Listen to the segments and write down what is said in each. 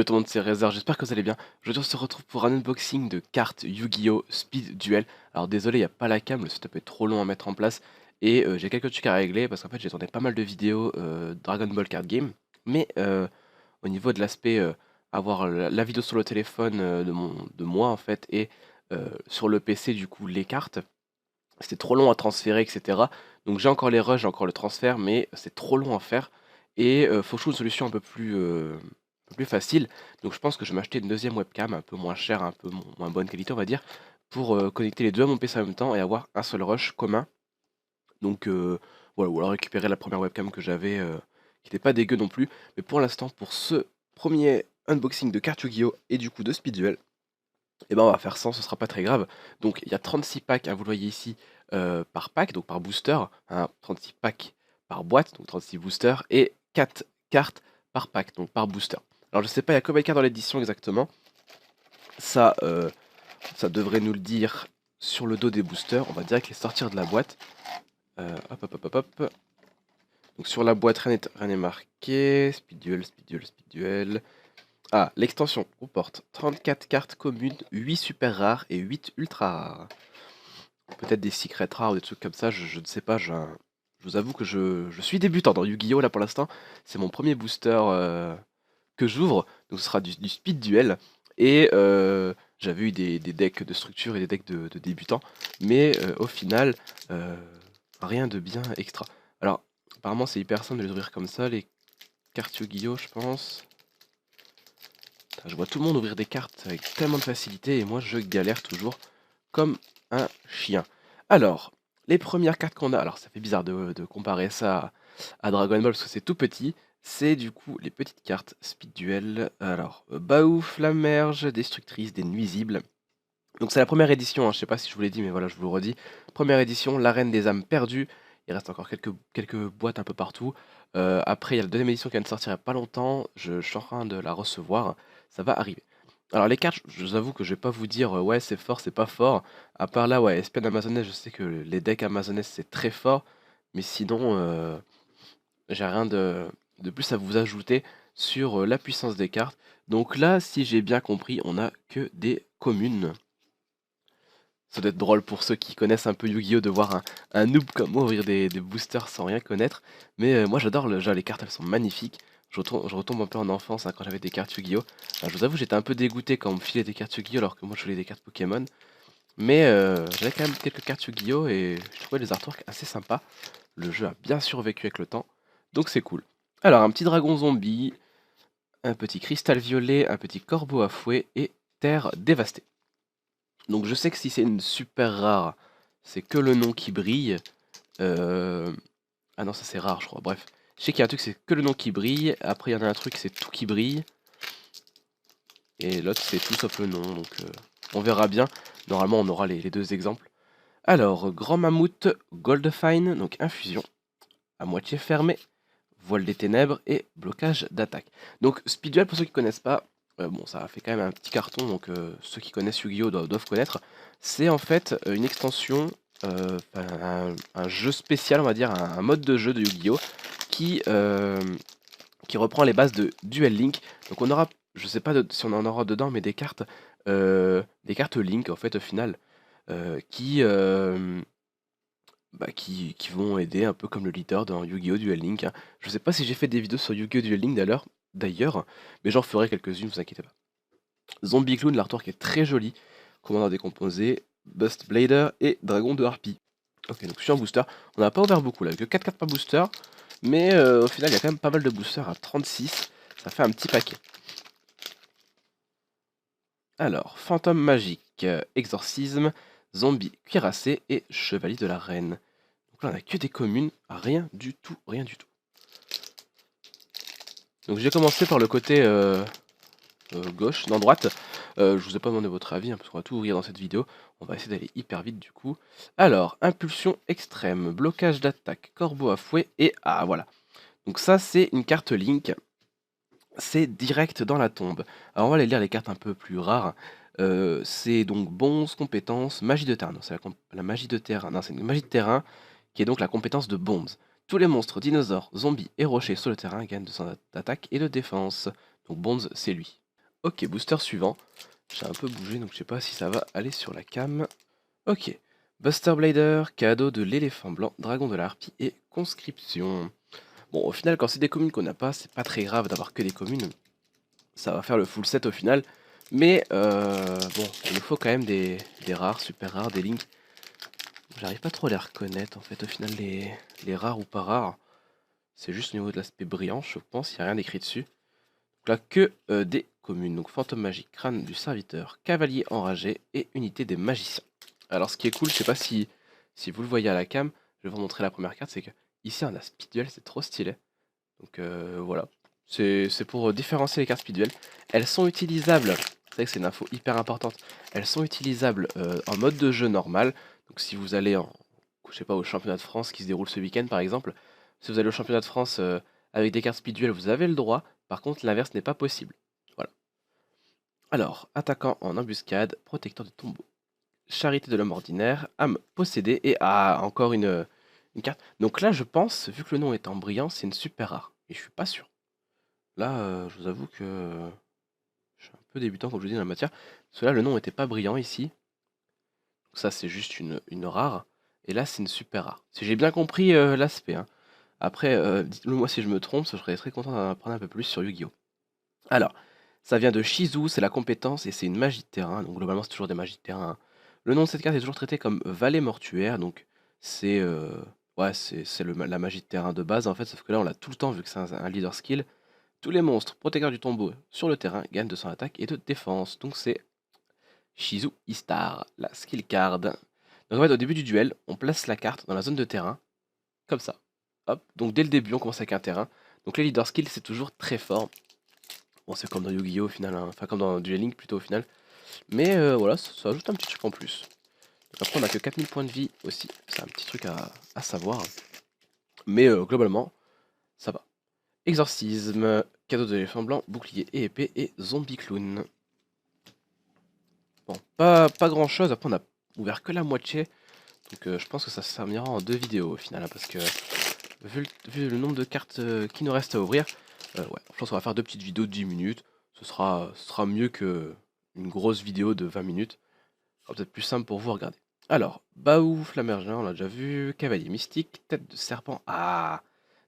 Yo tout le monde, c'est Razer, j'espère que vous allez bien. Aujourd'hui on se retrouve pour un unboxing de cartes Yu-Gi-Oh! Speed Duel. Alors désolé, il n'y a pas la cam, le setup est trop long à mettre en place. Et j'ai quelques trucs à régler parce qu'en fait j'ai tourné pas mal de vidéos Dragon Ball Card Game. Mais au niveau de l'aspect avoir la vidéo sur le téléphone de moi en fait et sur le PC du coup les cartes, c'était trop long à transférer etc. Donc j'ai encore les rushs, j'ai encore le transfert mais c'est trop long à faire. Et faut que je trouve une solution un peu plus facile. Donc je pense que je vais m'acheter une deuxième webcam un peu moins chère, un peu moins bonne qualité on va dire, pour connecter les deux à mon PC en même temps et avoir un seul rush commun. Donc voilà, ou alors récupérer la première webcam que j'avais, qui n'était pas dégueu non plus. Mais pour l'instant, pour ce premier unboxing de cartes Yu-Gi-Oh! Et du coup de Speed Duel, et ben on va faire 100, ce sera pas très grave. Donc il y a 36 packs, hein, vous le voyez ici, par pack, donc par booster, hein, 36 packs par boîte, donc 36 boosters, et 4 cartes par pack, donc par booster. Alors je sais pas, il y a combien de cartes dans l'édition exactement. Ça, ça devrait nous le dire sur le dos des boosters. On va direct les sortir de la boîte. Hop, hop, hop, hop, hop. Donc sur la boîte, rien n'est marqué. Speed Duel, Speed Duel, Speed Duel. Ah, l'extension comporte 34 cartes communes, 8 super rares et 8 ultra rares. Peut-être des secrets rares ou des trucs comme ça, je ne sais pas. Je vous avoue que je suis débutant dans Yu-Gi-Oh! Là pour l'instant. C'est mon premier booster que j'ouvre. Donc ce sera du Speed Duel. Et j'avais eu des decks de structure et des decks de débutants. Mais au final, euh, rien de bien extra. Alors, apparemment c'est hyper simple de les ouvrir comme ça, les cartes Yu-Gi-Oh! Je pense. Putain, je vois tout le monde ouvrir des cartes avec tellement de facilité et moi je galère toujours comme un chien. Alors, les premières cartes qu'on a, alors ça fait bizarre de comparer ça à Dragon Ball parce que c'est tout petit, c'est du coup les petites cartes Speed Duel. Alors, Baou, Flammerge, Destructrice, des Nuisibles. Donc c'est la première édition, hein, je sais pas si je vous l'ai dit, mais voilà, je vous le redis. Première édition, l'Arène des âmes perdues. Il reste encore quelques boîtes un peu partout. Après, il y a la deuxième édition qui vient de sortir il n'y a pas longtemps. Je suis en train de la recevoir. Ça va arriver. Alors les cartes, je vous avoue que je vais pas vous dire ouais c'est fort, c'est pas fort. À part là, ouais, Espion Amazoness, je sais que les decks Amazoness c'est très fort. Mais sinon, j'ai rien de plus à vous ajouter sur la puissance des cartes. Donc là, si j'ai bien compris, on a que des communes. Ça doit être drôle pour ceux qui connaissent un peu Yu-Gi-Oh! De voir un noob comme moi ouvrir des boosters sans rien connaître. Mais moi j'adore les cartes, elles sont magnifiques. Je retombe un peu en enfance hein, quand j'avais des cartes Yu-Gi-Oh! Je vous avoue, j'étais un peu dégoûté quand on me filait des cartes Yu-Gi-Oh! Alors que moi je voulais des cartes Pokémon. Mais j'avais quand même quelques cartes Yu-Gi-Oh! Et je trouvais les artworks assez sympas. Le jeu a bien survécu avec le temps. Donc c'est cool. Alors, un petit dragon zombie, un petit cristal violet, un petit corbeau à fouet et terre dévastée. Donc je sais que si c'est une super rare, c'est que le nom qui brille. Euh, Ah non, ça c'est rare, je crois. Bref, je sais qu'il y a un truc, c'est que le nom qui brille. Après, il y en a un truc, c'est tout qui brille. Et l'autre, c'est tout sauf le nom. Donc on verra bien. Normalement, on aura les deux exemples. Alors, Grand Mammouth Goldfine, donc infusion, à moitié fermée, voile des ténèbres et blocage d'attaque. Donc Speedduel, pour ceux qui ne connaissent pas, bon ça a fait quand même un petit carton, donc ceux qui connaissent Yu-Gi-Oh doivent connaître. C'est en fait une extension, un jeu spécial, on va dire, un mode de jeu de Yu-Gi-Oh qui reprend les bases de Duel Link. Donc on aura, je sais pas si on en aura dedans, mais des cartes Link en fait au final, qui qui vont aider un peu comme le leader dans Yu-Gi-Oh! Duel Link, hein. Je sais pas si j'ai fait des vidéos sur Yu-Gi-Oh! Duel Link d'ailleurs, mais j'en ferai quelques-unes, vous inquiétez pas. Zombie Clown, l'artwork est très joli. Commandant décomposé, Bust Blader et Dragon de Harpie. Ok, donc je suis en booster. On n'a pas ouvert beaucoup là, que 4 cartes par booster, mais au final il y a quand même pas mal de boosters à 36. Ça fait un petit paquet. Alors, Fantôme Magique, Exorcisme, Zombie Cuirassé et Chevalier de la Reine. Donc là, on a que des communes, rien du tout, rien du tout. Donc j'ai commencé par le côté gauche, non droite. Je vous ai pas demandé votre avis, hein, parce qu'on va tout ouvrir dans cette vidéo. On va essayer d'aller hyper vite du coup. Alors, impulsion extrême, blocage d'attaque, corbeau à fouet et... Ah voilà. Donc ça c'est une carte Link. C'est direct dans la tombe. Alors on va aller lire les cartes un peu plus rares. C'est donc Bonze, compétence, magie de terrain. Non, c'est la magie de terrain. Non, c'est une magie de terrain qui est donc la compétence de Bonze. Tous les monstres, dinosaures, zombies et rochers sur le terrain gagnent 200 d'attaque et de défense. Donc Bonze, c'est lui. Ok, booster suivant. J'ai un peu bougé, donc je sais pas si ça va aller sur la cam. Ok. Buster Blader, cadeau de l'éléphant blanc, dragon de la harpie et conscription. Bon, au final, quand c'est des communes qu'on n'a pas, c'est pas très grave d'avoir que des communes. Ça va faire le full set au final. Mais bon, il nous faut quand même des rares, super rares, des links. J'arrive pas trop à les reconnaître en fait, au final, les rares ou pas rares. C'est juste au niveau de l'aspect brillant, je pense, il n'y a rien d'écrit dessus. Donc là, que des communes. Donc fantôme magique, crâne du serviteur, cavalier enragé et unité des magiciens. Alors ce qui est cool, je sais pas si vous le voyez à la cam, je vais vous montrer la première carte, c'est que ici on a speed duel, c'est trop stylé. Donc voilà, c'est pour différencier les cartes speed duel. Elles sont utilisables, c'est vrai que c'est une info hyper importante, elles sont utilisables en mode de jeu normal. Donc si vous allez je sais pas, au championnat de France qui se déroule ce week-end par exemple, si vous allez au championnat de France avec des cartes speed duel, vous avez le droit. Par contre, l'inverse n'est pas possible. Voilà. Alors, attaquant en embuscade, protecteur de tombeau, charité de l'homme ordinaire, âme possédée et encore une carte. Donc là, je pense, vu que le nom est en brillant, c'est une super rare. Et je suis pas sûr. Là, je vous avoue que je suis un peu débutant, comme je vous dis, dans la matière. Parce que là, le nom n'était pas brillant ici. Donc ça, c'est juste une rare. Et là, c'est une super rare. Si j'ai bien compris l'aspect, hein. Après, dites-le moi si je me trompe, je serais très content d'en apprendre un peu plus sur Yu-Gi-Oh! Alors, ça vient de Shizu, c'est la compétence et c'est une magie de terrain. Donc globalement, c'est toujours des magies de terrain, hein. Le nom de cette carte est toujours traité comme valet mortuaire. Donc c'est ouais, c'est la magie de terrain de base en fait. Sauf que là, on l'a tout le temps vu que c'est un leader skill. Tous les monstres protecteurs du tombeau sur le terrain gagnent 200 attaque et de défense. Donc c'est Shizu Istar, la skill card. Donc en fait, au début du duel, on place la carte dans la zone de terrain, comme ça. Hop, donc dès le début, on commence avec un terrain. Donc les leader skills, c'est toujours très fort. Bon, c'est comme dans Yu-Gi-Oh! Au final, hein. Enfin comme dans Duel Link plutôt au final. Mais voilà, ça ajoute un petit truc en plus. Donc après, on a que 4000 points de vie aussi. C'est un petit truc à savoir. Mais globalement, ça va. Exorcisme, cadeau de l'éléphant blanc, bouclier et épée et zombie clown. Bon, pas grand chose. Après, on a ouvert que la moitié. Donc je pense que ça servira en 2 vidéos au final, hein, parce que vu le nombre de cartes qui nous reste à ouvrir, ouais, je pense qu'on va faire 2 petites vidéos de 10 minutes. Ce sera mieux que une grosse vidéo de 20 minutes. Ce sera peut-être plus simple pour vous à regarder. Alors, Baou, Flammergin, on l'a déjà vu. Cavalier mystique, tête de serpent. Ah!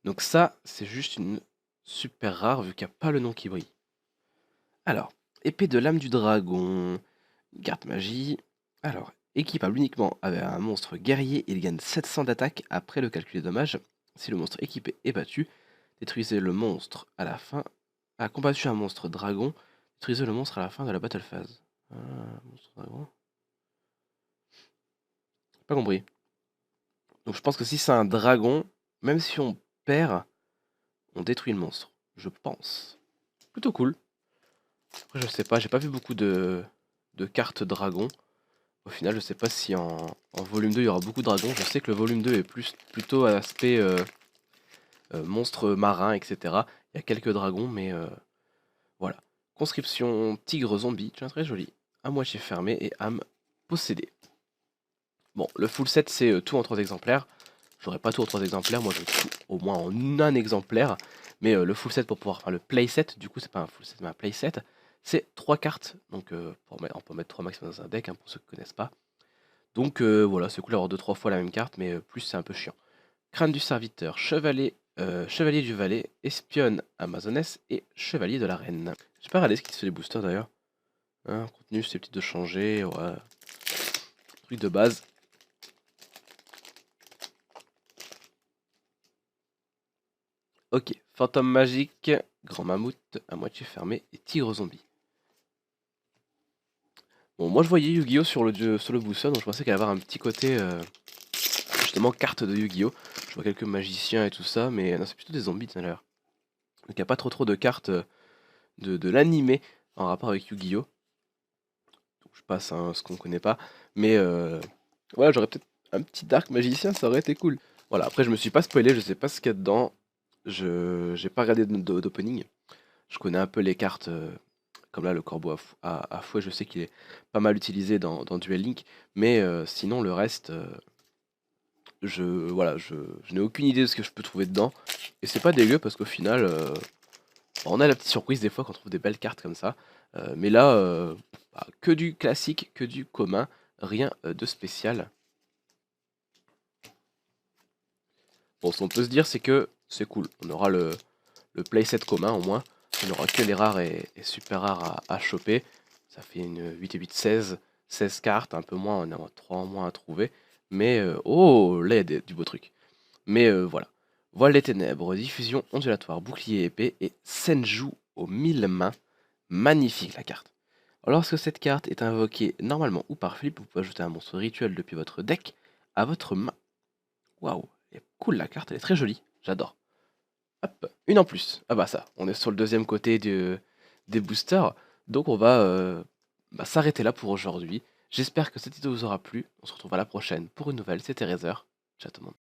Donc ça, c'est juste une super rare vu qu'il n'y a pas le nom qui brille. Alors, épée de l'âme du dragon. Carte magie. Alors, équipable uniquement avec un monstre guerrier, il gagne 700 d'attaque après le calcul des dommages. Si le monstre équipé est battu, détruisez le monstre à la fin. A combattu un monstre dragon, détruisez le monstre à la fin de la battle phase. Ah, monstre dragon. Pas compris. Donc je pense que si c'est un dragon, même si on perd, on détruit le monstre. Je pense. Plutôt cool. Après, je sais pas, j'ai pas vu beaucoup de cartes dragons. Au final, je sais pas si en volume 2 il y aura beaucoup de dragons. Je sais que le volume 2 est plutôt à l'aspect monstre marin, etc. Il y a quelques dragons, mais voilà. Conscription tigre zombie, tu vois, très joli. À moitié fermé et âme possédée. Bon, le full set c'est tout en 3 exemplaires. J'aurais pas tout en 3 exemplaires, moi je veux tout au moins en un exemplaire. Mais le full set pour pouvoir. Enfin, le playset, du coup, c'est pas un full set, mais un playset. C'est 3 cartes. Donc, on peut mettre 3 maximum dans un deck, hein, pour ceux qui connaissent pas. Donc, voilà, c'est cool d'avoir 2-3 fois la même carte, mais plus c'est un peu chiant. Crâne du serviteur, chevalier du valet, espionne amazonesse et chevalier de la reine. J'ai pas regardé ce qui se fait les boosters d'ailleurs. Hein, contenu susceptible de changer, ouais. Truc de base. Ok, fantôme magique, grand mammouth à moitié fermé et tigre zombie. Bon, moi je voyais Yu-Gi-Oh! Sur le booster, donc je pensais qu'elle allait avoir un petit côté justement carte de Yu-Gi-Oh! Je vois quelques magiciens et tout ça, mais non, c'est plutôt des zombies tout à l'heure. Donc il n'y a pas trop de cartes de l'animé en rapport avec Yu-Gi-Oh! Donc je passe à ce qu'on connaît pas. Mais voilà, j'aurais peut-être un petit Dark Magicien, ça aurait été cool. Voilà, après je me suis pas spoilé, je sais pas ce qu'il y a dedans. Je j'ai pas regardé d'opening. Je connais un peu les cartes, comme là le corbeau à fouet, je sais qu'il est pas mal utilisé dans Duel Link. Mais sinon le reste, voilà, je n'ai aucune idée de ce que je peux trouver dedans. Et c'est pas dégueu parce qu'au final, on a la petite surprise des fois qu'on trouve des belles cartes comme ça. Mais là, bah, que du classique, que du commun, rien de spécial. Bon, ce qu'on peut se dire, c'est que c'est cool. On aura le playset commun au moins. On n'aura que les rares et super rares à choper. Ça fait une 8 et 8, 16 cartes, un peu moins, on a 3 en moins à trouver. Mais oh, là, il y a du beau truc. Mais voilà. Voile des ténèbres, diffusion ondulatoire, bouclier épée et Senju aux 1000 mains. Magnifique la carte. Lorsque cette carte est invoquée normalement ou par flip, vous pouvez ajouter un monstre rituel depuis votre deck à votre main. Waouh, elle est cool la carte, elle est très jolie, j'adore. Hop, une en plus. Ah bah ça, on est sur le deuxième côté des boosters, donc on va bah, s'arrêter là pour aujourd'hui. J'espère que cette vidéo vous aura plu. On se retrouve à la prochaine pour une nouvelle. C'était Razer. Ciao tout le monde.